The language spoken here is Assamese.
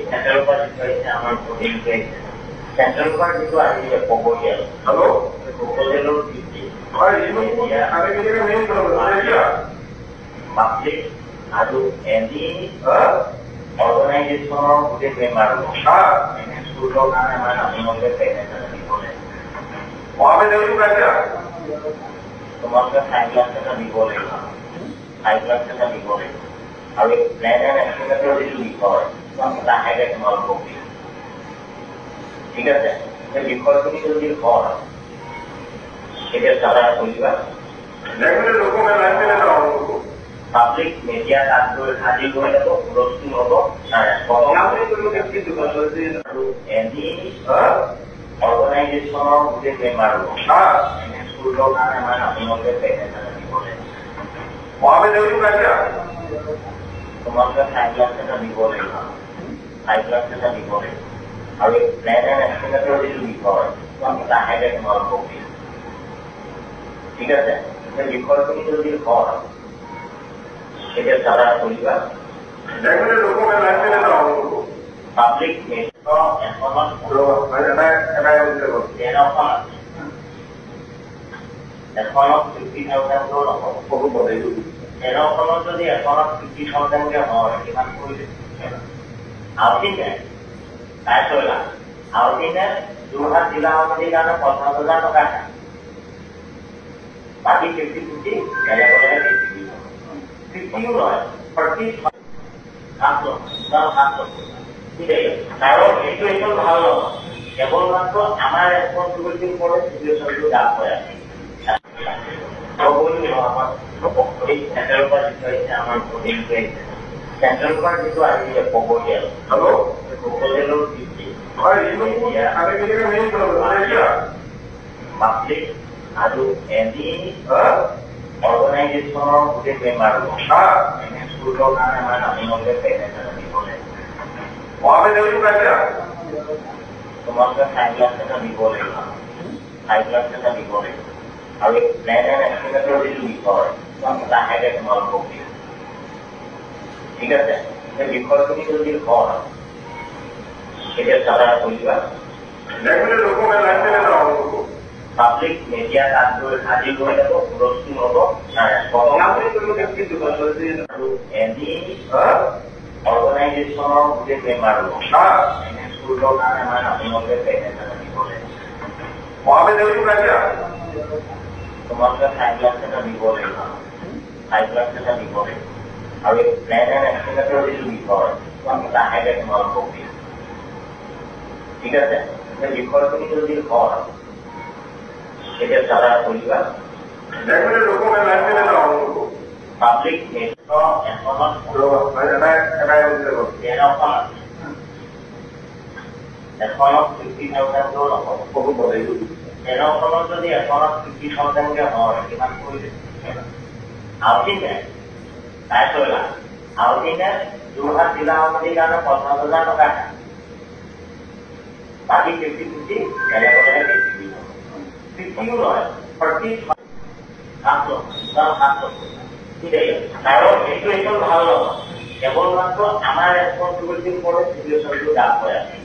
চেণ্ট্ৰেলৰ পৰা যিটো আহিছে আমাৰ ভোটিংটো আহিছে চেণ্ট্ৰেলৰ পৰা যিটো আহিছে প্ৰপ'জেল প্ৰপ'জেলৰ ভিত্তি পাব্লিক আৰু এনি অৰ্গেনাইজেশ্যনৰ গোটেই মেম্বাৰ এনে স্কুলৰ কাৰণে আমাৰ আপোনালোকে পেমেণ্ট এটা দিব লাগিব তোমালোকে 5 লাখ টকা দিব লাগিব 5 লাখ টকা দিব লাগিব আৰু প্লেন এণ্ড এষ্টিমেটৰ যিটো বিষয় লাহেকে তোমালোকক দিম ঠিক আছে সেই বিষয়খিনি যদি হয় তেতিয়া চাৰা কৰিবা পাব্লিক মিডিয়া তাত গৈ হাজিৰ কৰি ল'ব হুলস্থুল হ'ব আৰু এনি অৰ্গেনাইজেশ্যনৰ গোটেই মেম্বাৰ হ'ব এনে স্কুলৰ কাৰণে আমাৰ আপোনালোকে পেমেণ্ট এটা দিব লাগিব তোমালোকে 5 লাখ টকা দিব লাগিব 5 লাখ টকা দিব লাগিব আৰু প্লেন এণ্ড এষ্টিমেটৰ যিটো বিষয় লাহেকে তোমালোকক দিম ঠিক আছে সেই বিষয়খিনি যদি হয় তেতিয়া চাৰা কৰিবা পাব্লিক এখনত 50,000 নহ'ব এখনত যদি এখনত 50,000কে হয় কিমান কৰিলে আউটিনে তাইলা আউটিনে যোৰহাট জিলা সমিতিৰ কাৰণে 50,000 টকা বাকী 50-50 বেলেগলৈহে 50 নহয় 40 কাৰণ এইটো একদম ভাল নহয় কেৱল মাত্ৰ আমাৰ ৰেছপন্সিবিলিটিৰ ওপৰত চিটুৱেশ্যনটো ডাক হৈ আছে চেণ্ট্ৰেলৰ পৰা যিটো আহিছে আমাৰ ভোটিংটো আহিছে চেণ্ট্ৰেলৰ পৰা যিটো আহিছে প্ৰপ'জেল প্ৰপ'জেলৰ ভিত্তি পাব্লিক আৰু এনি অৰ্গেনাইজেশ্যনৰ গোটেই মেম্বাৰ হ'ব এনে স্কুলৰ কাৰণে আমাৰ আপোনালোকে পেমেণ্ট এটা দিব লাগিব তোমালোকে 5 লাখ টকা দিব লাগিব 5 লাখ টকা দিব লাগিব আৰু প্লেন এণ্ড এষ্টিমেটৰ যিটো বিষয় লাহেকে তোমালোকক দিম ঠিক আছে সেই বিষয়খিনি যদি হয় তেতিয়া চাৰা কৰিবা পাব্লিক মিডিয়া তাত গৈ হাজিৰ কৰি ল'ব হুলস্থুল হ'ব আৰু এনি অৰ্গেনাইজেশ্যনৰ গোটেই মেম্বাৰ হ'ব এনে স্কুলৰ কাৰণে আমাৰ আপোনালোকে পেমেণ্ট এটা দিব লাগিব তোমালোকে 5 লাখ টকা দিব লাগিব 5 লাখ টকা দিব লাগিব আৰু প্লেন এণ্ড এষ্টিমেটৰ যিটো বিষয় লাহেকে তোমালোকক দিম ঠিক আছে সেই বিষয়খিনি যদি হয় তেতিয়া চাৰা কৰিবা পাব্লিক এখনত এখনত 50,000 নহ'ব এখনত যদি এখনত 50,000কে হয় কিমান কৰিলে আউটিনে তাইলা আউটিনে যোৰহাট জিলা সমিতিৰ কাৰণে 50,000 টকা বাকী 50-50 বেলেগলৈহে 50 নহয় 40 কাৰণ এইটো একদম ভাল নহয় কেৱল মাত্ৰ আমাৰ ৰেছপন্সিবিলিটিৰ ওপৰত চিটুৱেশ্যনটো ডাক হৈ আছে